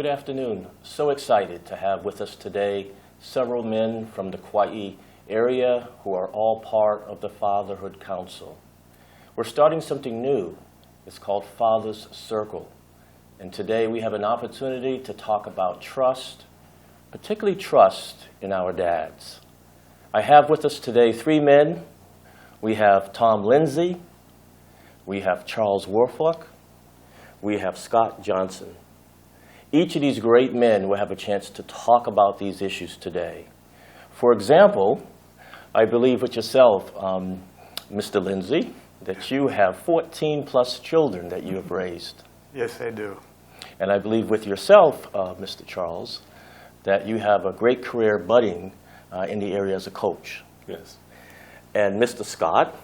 good afternoon. So excited to have with us today several men from the Kaua'i area who are all part of the Fatherhood Council. We're starting something new. It's called Father's Circle. And today we have an opportunity to talk about trust, particularly trust in our dads. I have with us today three men. We have Tom Lindsay, we have Charles Warfuck, we have Scott Johnson. Each of these great men will have a chance to talk about these issues today. For example, I believe with yourself, Mr. Lindsay, that you have 14 plus children that you have raised. Yes, I do. And I believe with yourself, Mr. Charles, that you have a great career budding in the area as a coach. Yes. And Mr. Scott,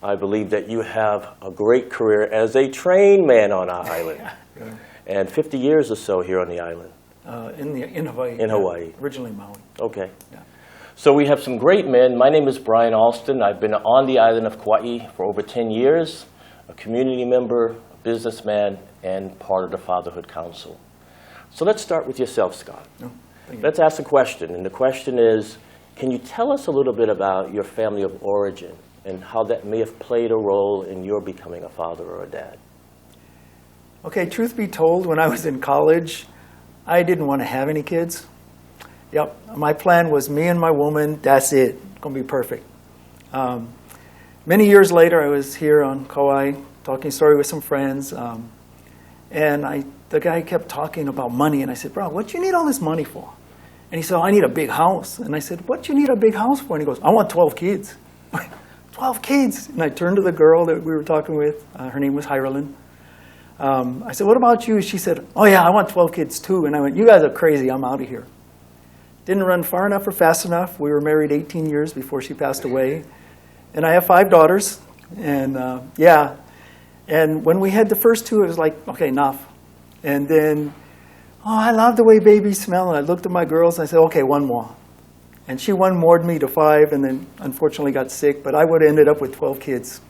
I believe that you have a great career as a train man on our island. Yeah. And 50 years or so here on the island. In Hawaii. In Hawaii. Originally Maui. Okay. Yeah. So we have some great men. My name is Brian Alston. I've been on the island of Kaua'i for over 10 years, a community member, a businessman, and part of the Fatherhood Council. So let's start with yourself, Scott. Oh, thank you. Let's ask a question. And the question is, can you tell us a little bit about your family of origin and how that may have played a role in your becoming a father or a dad? Okay, truth be told, when I was in college, I didn't want to have any kids. Yep, my plan was me and my woman, that's it, gonna be perfect. Many years later, I was here on Kaua'i, talking story with some friends, and the guy kept talking about money, and I said, bro, what do you need all this money for? And he said, I need a big house. And I said, what do you need a big house for? And he goes, I want 12 kids. 12 kids? And I turned to the girl that we were talking with, her name was Hirelyn. I said, what about you? She said, oh yeah, I want 12 kids too. And I went, you guys are crazy, I'm out of here. Didn't run far enough or fast enough. We were married 18 years before she passed away. And I have 5 daughters. And yeah, and when we had the first 2, it was like, okay, enough. And then, oh, I love the way babies smell. And I looked at my girls and I said, okay, 1 more. And she one-moored me to 5 and then unfortunately got sick. But I would have ended up with 12 kids.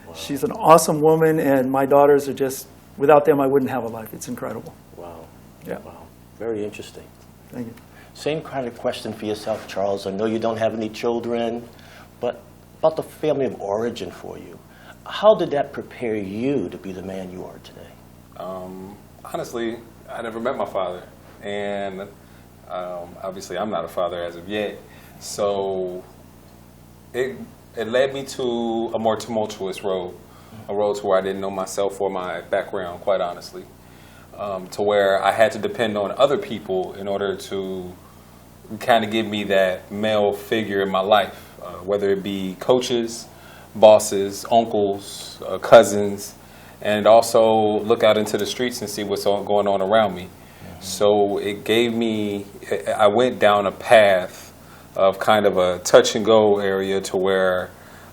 Wow. She's an awesome woman, and my daughters are just, without them, I wouldn't have a life. It's incredible. Wow. Yeah. Wow. Very interesting. Thank you. Same kind of question for yourself, Charles. I know you don't have any children, but about the family of origin for you. How did that prepare you to be the man you are today? Honestly, I never met my father. And obviously, I'm not a father as of yet. So it led me to a more tumultuous road, a road to where I didn't know myself or my background, quite honestly, to where I had to depend on other people in order to kind of give me that male figure in my life, whether it be coaches, bosses, uncles, cousins, and also look out into the streets and see what's going on around me. So it gave me, I went down a path of kind of a touch and go area to where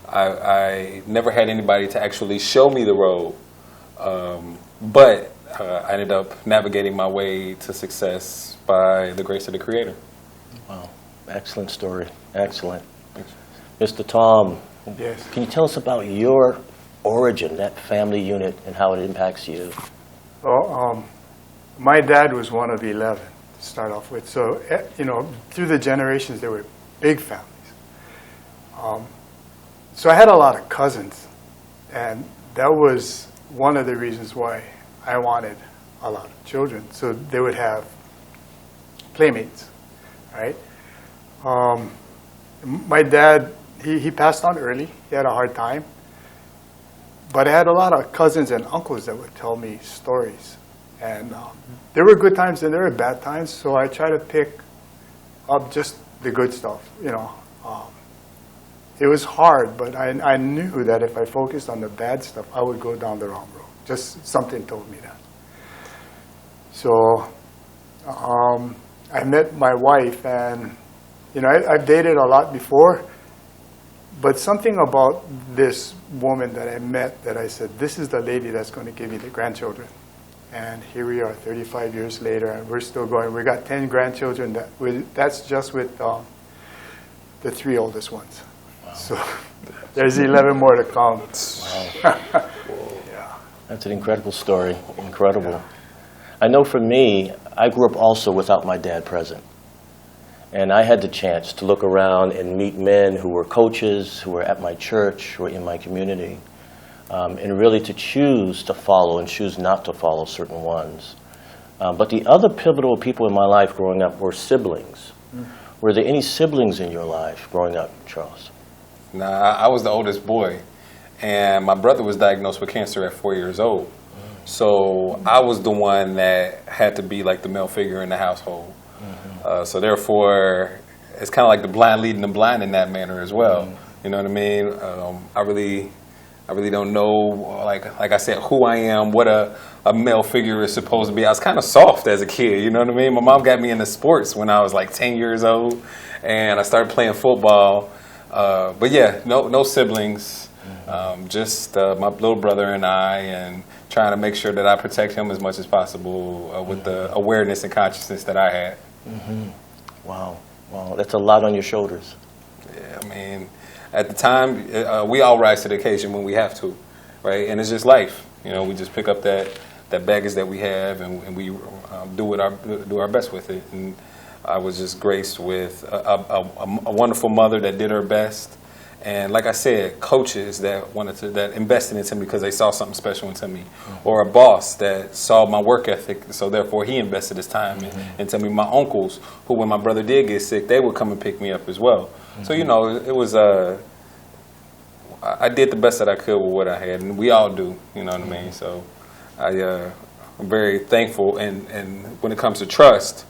I never had anybody to actually show me the road, but I ended up navigating my way to success by the grace of the Creator. Wow, excellent story, excellent. Mr. Tom, Yes. can you tell us about your origin, that family unit, and how it impacts you? Well, my dad was one of 11 to start off with. So, you know, through the generations, there were big families. So I had a lot of cousins, and that was one of the reasons why I wanted a lot of children. So they would have playmates, right? My dad, he passed on early. He had a hard time. But I had a lot of cousins and uncles that would tell me stories. And there were good times and there were bad times, so I try to pick up just the good stuff, you know. It was hard, but I knew that if I focused on the bad stuff, I would go down the wrong road. Just something told me that. So I met my wife, and you know, I've dated a lot before, but something about this woman that I met that I said, this is the lady that's going to give me the grandchildren. And here we are 35 years later, and we're still going. We got 10 grandchildren. That's just with the 3 oldest ones. Wow. So there's 11 more to come. Wow. Yeah. That's an incredible story. Incredible. Yeah. I know for me, I grew up also without my dad present. And I had the chance to look around and meet men who were coaches, who were at my church, who were in my community, and really to choose to follow and choose not to follow certain ones. But the other pivotal people in my life growing up were siblings. Were there any siblings in your life growing up, Charles? Nah, I was the oldest boy, and my brother was diagnosed with cancer at 4 years old. So I was the one that had to be like the male figure in the household. So therefore, it's kind of like the blind leading the blind in that manner as well. You know what I mean? I really don't know, like I said, who I am, what a male figure is supposed to be. I was kind of soft as a kid, you know what I mean? My mom got me into sports when I was like 10 years old, and I started playing football. But yeah, no siblings, just my little brother and I, and trying to make sure that I protect him as much as possible with the awareness and consciousness that I had. Wow, that's a lot on your shoulders. Yeah, I mean, at the time, we all rise to the occasion when we have to, right? And it's just life. You know, we just pick up that baggage that we have, and we do our best with it. And I was just graced with a wonderful mother that did her best, and like I said, coaches that invested into me because they saw something special into me, or a boss that saw my work ethic, so therefore he invested his time into me. My uncles, who when my brother did get sick, they would come and pick me up as well. So you know, it was I did the best that I could with what I had, and we all do. You know what I mean? So I'm very thankful, and when it comes to trust.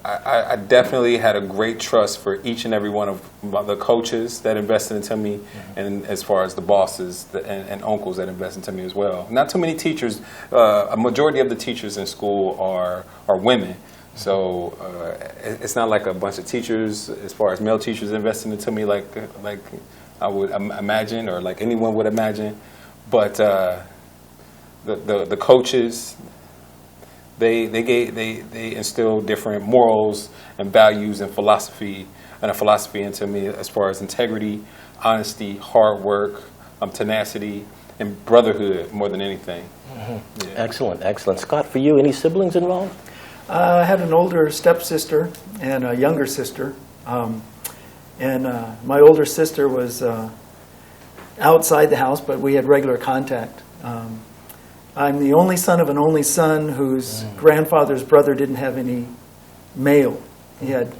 I definitely had a great trust for each and every one of the coaches that invested into me, and as far as the bosses and uncles that invested into me as well. Not too many teachers. A majority of the teachers in school are women, so it's not like a bunch of teachers, as far as male teachers investing into me, like I would imagine, or like anyone would imagine. But the coaches. They instill different morals and values and a philosophy into me as far as integrity, honesty, hard work, tenacity, and brotherhood more than anything. Yeah. Excellent. Scott, for you, any siblings involved? I had an older stepsister and a younger sister. And my older sister was outside the house, but we had regular contact. I'm the only son of an only son whose grandfather's brother didn't have any male. He had,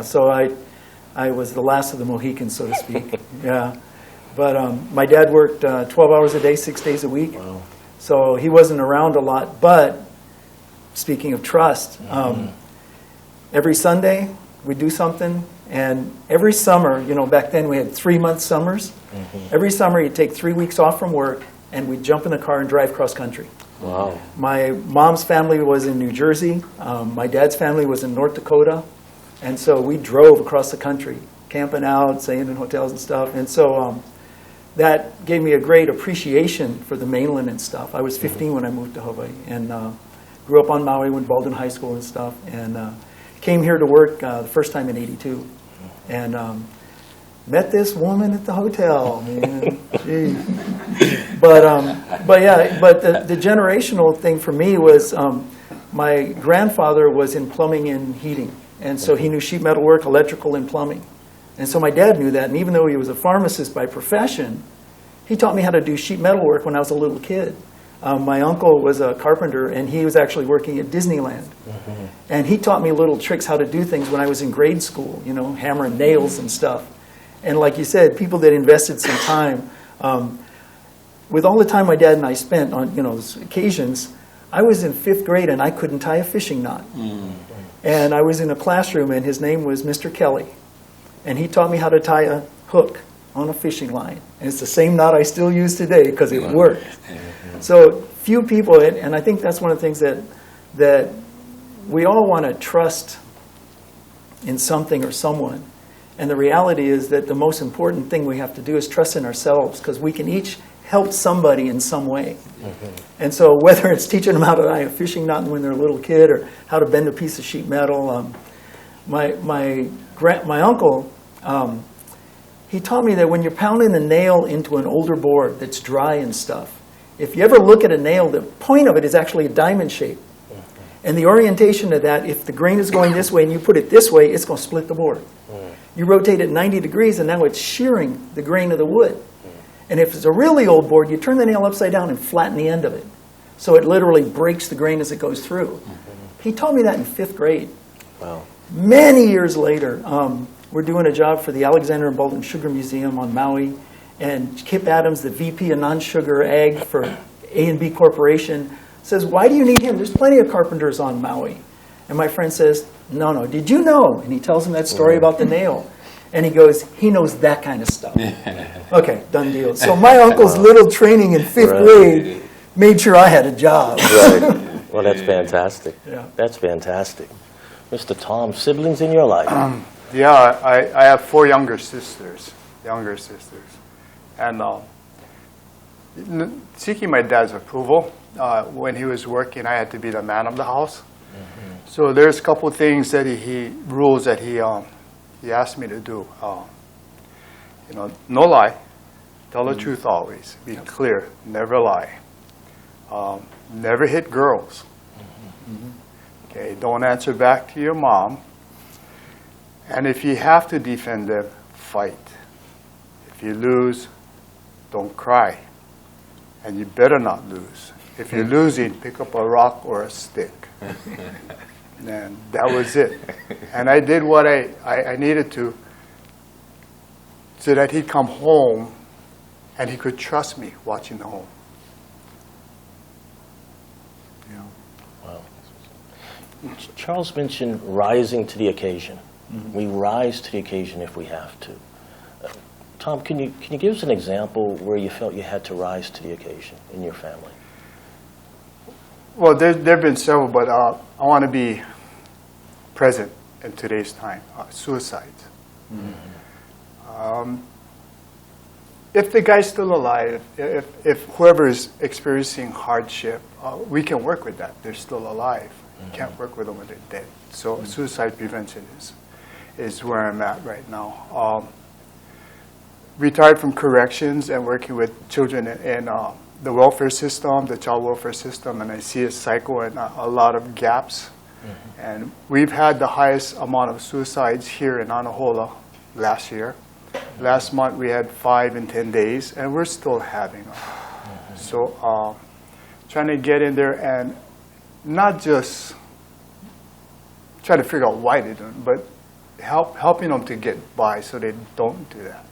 so I was the last of the Mohicans, so to speak. Yeah. But my dad worked 12 hours a day, 6 days a week. Wow. So he wasn't around a lot. But speaking of trust, every Sunday we'd do something. And every summer, you know, back then we had 3-month summers. Every summer you'd take 3 weeks off from work, and we'd jump in the car and drive cross country. Wow. My mom's family was in New Jersey. My dad's family was in North Dakota. And so we drove across the country, camping out, staying in hotels and stuff. And so that gave me a great appreciation for the mainland and stuff. I was 15 when I moved to Hawaii, and grew up on Maui, went to Baldwin High School and stuff, and came here to work the first time in '82. And met this woman at the hotel, man. But the generational thing for me was my grandfather was in plumbing and heating, and so he knew sheet metal work, electrical, and plumbing. And so my dad knew that, and even though he was a pharmacist by profession, he taught me how to do sheet metal work when I was a little kid. My uncle was a carpenter, and he was actually working at Disneyland. And he taught me little tricks how to do things when I was in grade school, you know, hammering nails and stuff. And like you said, people that invested some time, with all the time my dad and I spent on, you know, those occasions, I was in 5th grade and I couldn't tie a fishing knot. And I was in a classroom, and his name was Mr. Kelly. And he taught me how to tie a hook on a fishing line. And it's the same knot I still use today because it worked. So few people, and I think that's one of the things that we all want to trust in something or someone. And the reality is that the most important thing we have to do is trust in ourselves, because we can each help somebody in some way. And so whether it's teaching them how to tie a fishing knot when they're a little kid, or how to bend a piece of sheet metal, my uncle, he taught me that when you're pounding a nail into an older board that's dry and stuff, If you ever look at a nail, the point of it is actually a diamond shape. And the orientation of that, if the grain is going this way and you put it this way, it's going to split the board. You rotate it 90 degrees and now it's shearing the grain of the wood. And if it's a really old board, you turn the nail upside down and flatten the end of it. So it literally breaks the grain as it goes through. He taught me that in 5th grade. Wow. Many years later, we're doing a job for the Alexander and Bolton Sugar Museum on Maui. And Kip Adams, the VP of Non-Sugar Ag for A&B Corporation, says, why do you need him? There's plenty of carpenters on Maui. And my friend says, no, did you know? And he tells him that story about the nail. And he goes, he knows that kind of stuff. Okay, done deal. So my uncle's little training in 5th grade made sure I had a job. Right. Well, that's fantastic. Yeah. That's fantastic. Mr. Tom, siblings in your life? Yeah, I have 4 younger sisters. And seeking my dad's approval, when he was working, I had to be the man of the house. So there's a couple things that rules that he asked me to do. No lie, tell the truth always, be clear, never lie. Never hit girls. Okay, don't answer back to your mom. And if you have to defend them, fight. If you lose, don't cry. And you better not lose. If you're losing, pick up a rock or a stick. And that was it. And I did what I needed to so that he'd come home and he could trust me watching the home. Wow. Charles mentioned rising to the occasion. We rise to the occasion if we have to. Tom, can you give us an example where you felt you had to rise to the occasion in your family? Well, there have been several, but I want to be present in today's time. Suicides. If the guy's still alive, if whoever is experiencing hardship, we can work with that. They're still alive. You can't work with them when they're dead. So suicide prevention is where I'm at right now. Retired from corrections and working with children in the welfare system, the child welfare system, and I see a cycle and a lot of gaps. And we've had the highest amount of suicides here in Anahola last year. Last month we had 5 in 10 days, and we're still having them. So trying to get in there and not just try to figure out why they don't, but helping them to get by so they don't do that.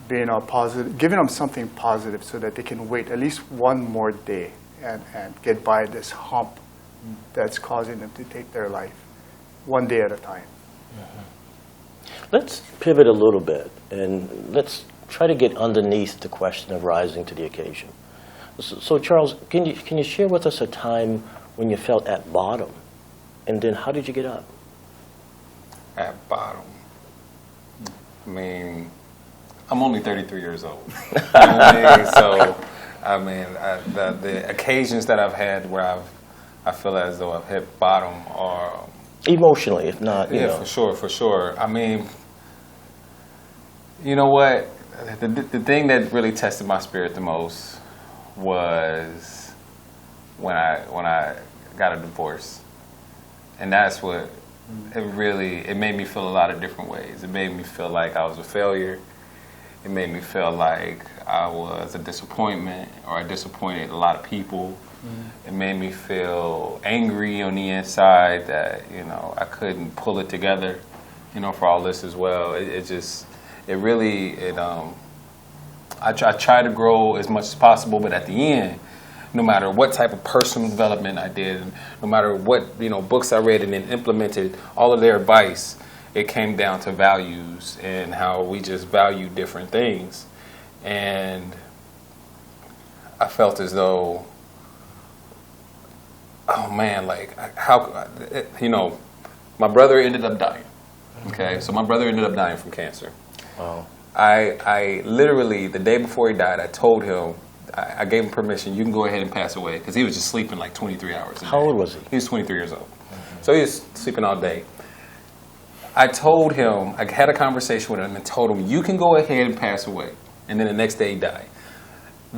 Being positive, giving them something positive so that they can wait at least one more day and get by this hump that's causing them to take their life one day at a time. Let's pivot a little bit and let's try to get underneath the question of rising to the occasion. So Charles, can you share with us a time when you felt at bottom, and then how did you get up? At bottom. I mean, I'm only 33 years old. You know what I mean? So, I mean, the occasions that I've had where I feel as though I've hit bottom are... Emotionally, if not, you know. For sure. I mean, you know what? The thing that really tested my spirit the most was when I got a divorce. And that's what it made me feel a lot of different ways. It made me feel like I was a failure. It made me feel like I was a disappointment, or I disappointed a lot of people. It made me feel angry on the inside that, I couldn't pull it together, for all this as well. I try to grow as much as possible, but at the end, no matter what type of personal development I did, no matter what, books I read and then implemented all of their advice, it came down to values and how we just value different things. And I felt as though, oh man, like my brother ended up dying. Okay, so my brother ended up dying from cancer. Wow. I literally, the day before he died, I told him, I gave him permission, you can go ahead and pass away, because he was just sleeping like 23 hours a day. How old was he? He was 23 years old. So he was sleeping all day. I told him, I had a conversation with him and told him, you can go ahead and pass away. And then the next day he died.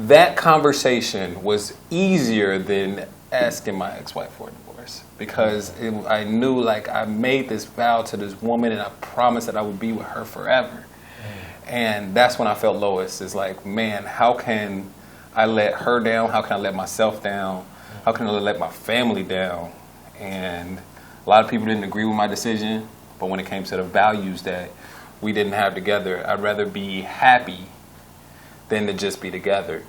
that conversation was easier than asking my ex-wife for a divorce, because I knew, like, I made this vow to this woman and I promised that I would be with her forever. And that's when I felt lowest. It's like, man, how can I let her down? How can I let myself down? How can I let my family down? And a lot of people didn't agree with my decision, but when it came to the values that we didn't have together, I'd rather be happy than to just be together.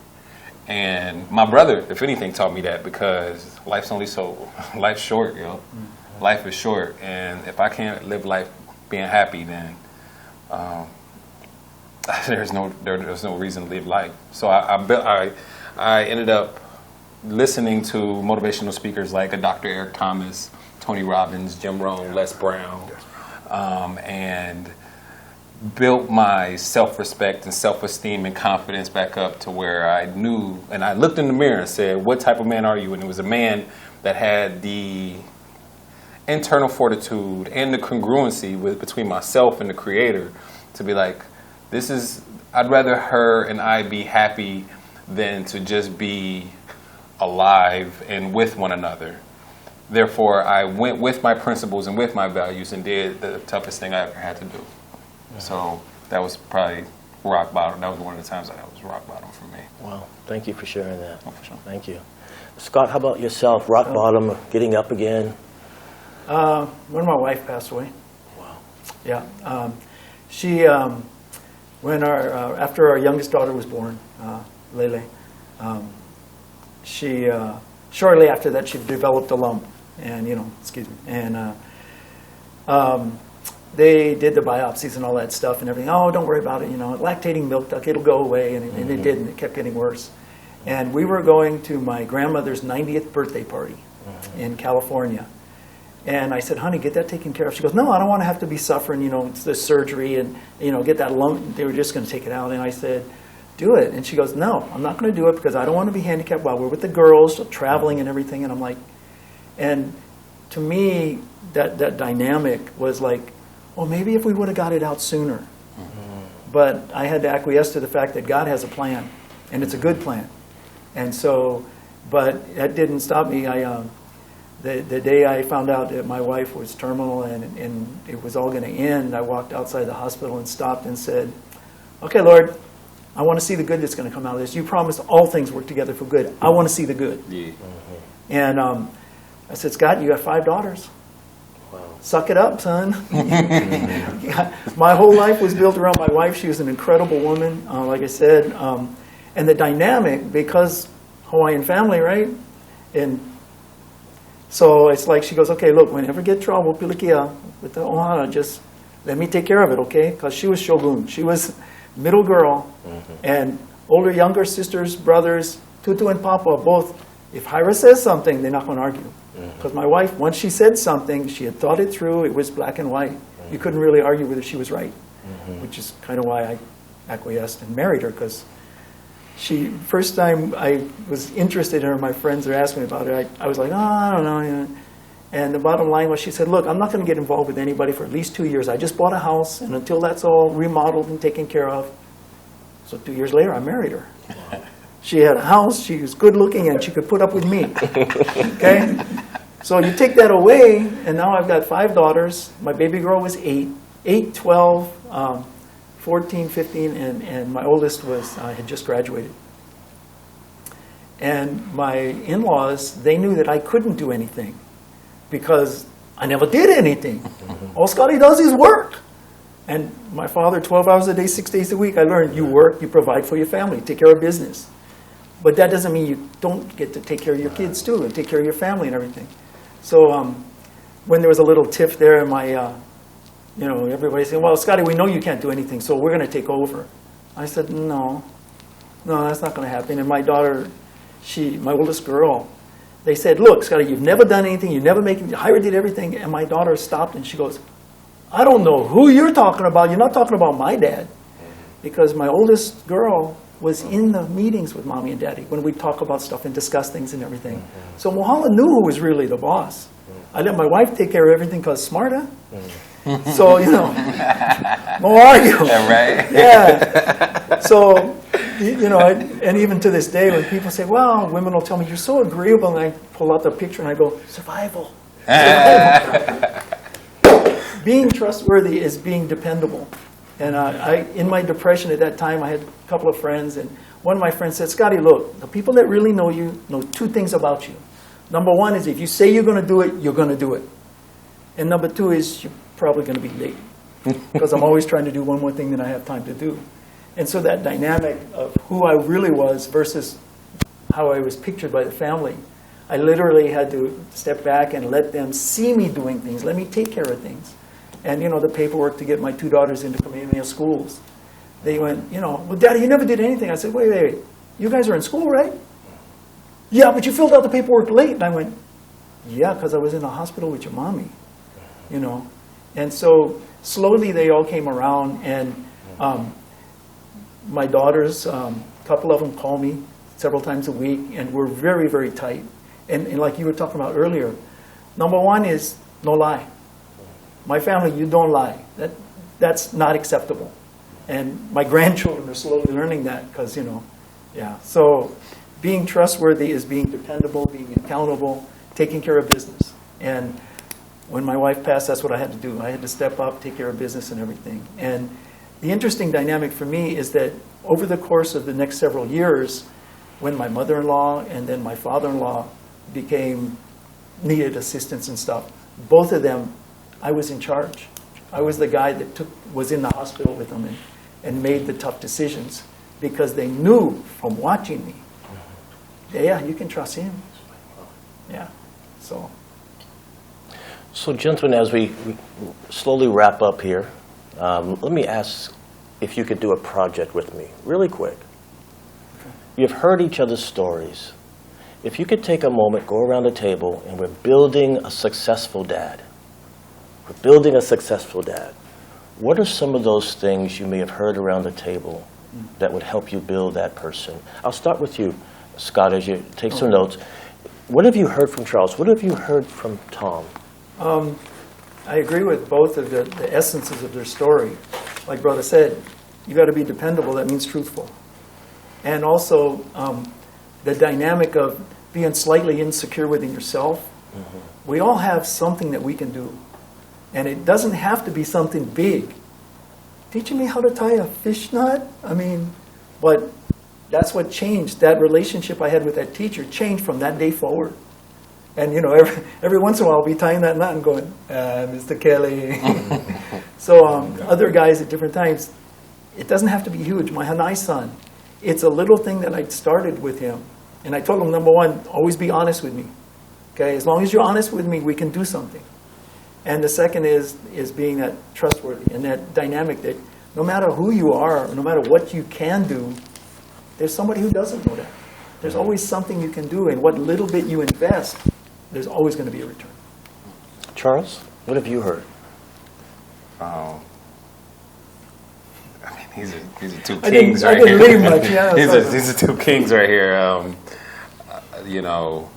And my brother, if anything, taught me that, because life's short, yo. Life is short, and if I can't live life being happy, then there's no reason to live life. So I ended up listening to motivational speakers like a Dr. Eric Thomas, Tony Robbins, Jim Rohn, Les Brown, and built my self-respect and self-esteem and confidence back up to where I knew, and I looked in the mirror and said, what type of man are you? And it was a man that had the internal fortitude and the congruency between myself and the Creator to be like, I'd rather her and I be happy than to just be alive and with one another. Therefore, I went with my principles and with my values and did the toughest thing I ever had to do. So that was probably rock bottom. That was one of the times that was rock bottom for me. Wow, thank you for sharing that. Oh, for sure. Thank you. Scott, how about yourself? Rock bottom, getting up again? When my wife passed away. Wow. Yeah. She, after our youngest daughter was born, Lele, she, shortly after that, she developed a lump. And, they did the biopsies and all that stuff and everything. Oh, don't worry about it. Lactating milk duct, it'll go away. And it didn't. It kept getting worse. And we were going to my grandmother's 90th birthday party in California. And I said, honey, get that taken care of. She goes, no, I don't want to have to be suffering, it's the surgery and, get that lump. They were just going to take it out. And I said, do it. And she goes, no, I'm not going to do it because I don't want to be handicapped while we're with the girls, traveling and everything. And I'm like, and to me, that dynamic was like, well, maybe if we would have got it out sooner. But I had to acquiesce to the fact that God has a plan, and it's a good plan. And so, but that didn't stop me. The day I found out that my wife was terminal and it was all going to end, I walked outside the hospital and stopped and said, okay, Lord, I want to see the good that's going to come out of this. You promised all things work together for good. I want to see the good. Yeah. And I said, Scott, you got 5 daughters. Wow. Suck it up, son. My whole life was built around my wife. She was an incredible woman, like I said. And the dynamic, because Hawaiian family, right? And so it's like she goes, okay, look, whenever you get trouble, pilikia, with the ohana, just let me take care of it, okay? Because she was shogun. She was middle girl. And older, younger sisters, brothers, Tutu and Papa, both, if Hira says something, they're not going to argue. Because my wife, once she said something, she had thought it through. It was black and white. You couldn't really argue whether she was right, which is kind of why I acquiesced and married her, because first time I was interested in her, my friends were asking me about her, I was like, oh, I don't know. And the bottom line was, she said, look, I'm not going to get involved with anybody for at least 2 years. I just bought a house, and until that's all remodeled and taken care of. So 2 years later, I married her. Wow. She had a house, she was good looking, and she could put up with me. Okay? So you take that away, and now I've got 5 daughters. My baby girl was 8, 12, 14, 15, and my oldest had just graduated. And my in-laws, they knew that I couldn't do anything because I never did anything. All Scotty does is work. And my father, 12 hours a day, 6 days a week, I learned you work, you provide for your family, take care of business. But that doesn't mean you don't get to take care of your kids too and take care of your family and everything. So when there was a little tiff there, everybody said, well, Scotty, we know you can't do anything, so we're going to take over. I said, no, that's not going to happen. And my daughter, my oldest girl, they said, look, Scotty, you've never done anything, you never Hira did everything. And my daughter stopped and she goes, I don't know who you're talking about. You're not talking about my dad. Because my oldest girl was in the meetings with mommy and daddy when we talk about stuff and discuss things and everything. So Mohala knew who was really the boss. I let my wife take care of everything because smarter. So, more argue. Yeah, right. Yeah. So You know, and even to this day, when people say, well, women will tell me, you're so agreeable, and I pull out the picture and I go, survival. Being trustworthy is being dependable. And in my depression at that time, I had a couple of friends, and one of my friends said, Scotty, look, the people that really know you know two things about you. Number one is if you say you're going to do it, you're going to do it. And number two is you're probably going to be late, because I'm always trying to do one more thing than I have time to do. And so that dynamic of who I really was versus how I was pictured by the family, I literally had to step back and let them see me doing things, let me take care of things. And, you know, the paperwork to get my two daughters into community schools. They went, you know, well, Daddy, you never did anything. I said, wait. You guys are in school, right? Yeah, but you filled out the paperwork late. And I went, yeah, because I was in the hospital with your mommy, you know. And so slowly they all came around, and my daughters, a couple of them call me several times a week, and we're very, very tight. And like you were talking about earlier, number one is no lie. My family, you don't lie. That's not acceptable. And my grandchildren are slowly learning that because, you know, yeah. So being trustworthy is being dependable, being accountable, taking care of business. And when my wife passed, that's what I had to do. I had to step up, take care of business and everything. And the interesting dynamic for me is that over the course of the next several years, when my mother-in-law and then my father-in-law needed assistance and stuff, both of them, I was in charge. I was the guy that was in the hospital with them and made the tough decisions because they knew from watching me, yeah, you can trust him. Yeah, so. So, gentlemen, as we slowly wrap up here, let me ask if you could do a project with me, really quick. Okay. You've heard each other's stories. If you could take a moment, go around the table, and we're building a successful dad. We're building a successful dad. What are some of those things you may have heard around the table that would help you build that person? I'll start with you, Scott, as you take some notes. What have you heard from Charles? What have you heard from Tom? I agree with both of the essences of their story. Like Brother said, you got to be dependable. That means truthful. And also the dynamic of being slightly insecure within yourself. Mm-hmm. We all have something that we can do. And it doesn't have to be something big. Teaching me how to tie a fish knot? I mean, but that's what changed. That relationship I had with that teacher changed from that day forward. And, you know, every once in a while I'll be tying that knot and going, Mr. Kelly. So other guys at different times, it doesn't have to be huge. My Hanai son, it's a little thing that I started with him. And I told him, number one, always be honest with me. Okay, as long as you're honest with me, we can do something. And the second is being that trustworthy and that dynamic that no matter who you are, no matter what you can do, there's somebody who doesn't know that. There's always something you can do, and what little bit you invest, there's always going to be a return. Charles, what have you heard? I mean, these are two kings right here. I didn't leave much. Yeah, these are two kings right here. You know,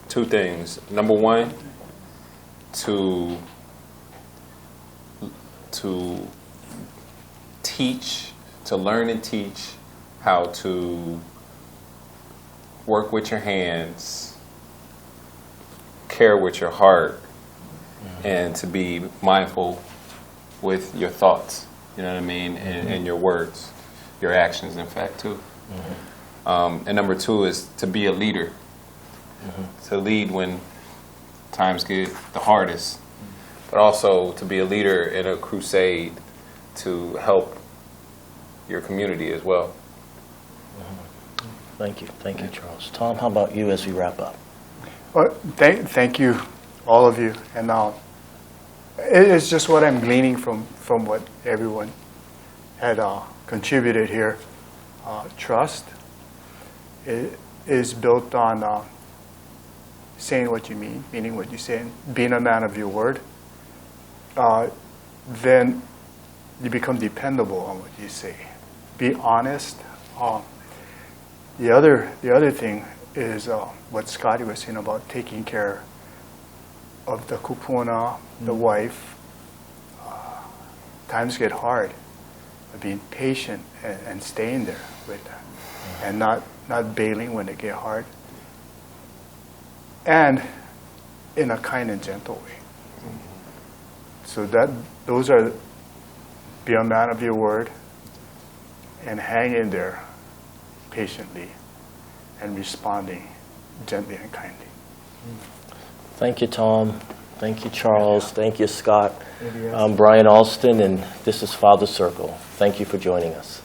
two things. Number one, to teach, to learn and teach how to work with your hands, care with your heart, and to be mindful with your thoughts, you know what I mean, and your words, your actions, in fact, too. And number two is to be a leader, to lead when times get the hardest, but also to be a leader in a crusade to help your community as well. Thank you, Charles. Tom, how about you as we wrap up? Well, thank you, all of you. And it's just what I'm gleaning from what everyone had contributed here. Trust is built on saying what you mean, meaning what you say, and being a man of your word. Then you become dependable on what you say. Be honest. The other thing is what Scotty was saying about taking care of the kupuna, the wife. Times get hard. being patient and staying there with them, and not bailing when it get hard, and in a kind and gentle way. So those are, be a man of your word and hang in there patiently and responding gently and kindly. Thank you, Tom. Thank you, Charles. Thank you, Scott. Maybe yes. I'm Brian Alston, and this is Father Circle. Thank you for joining us.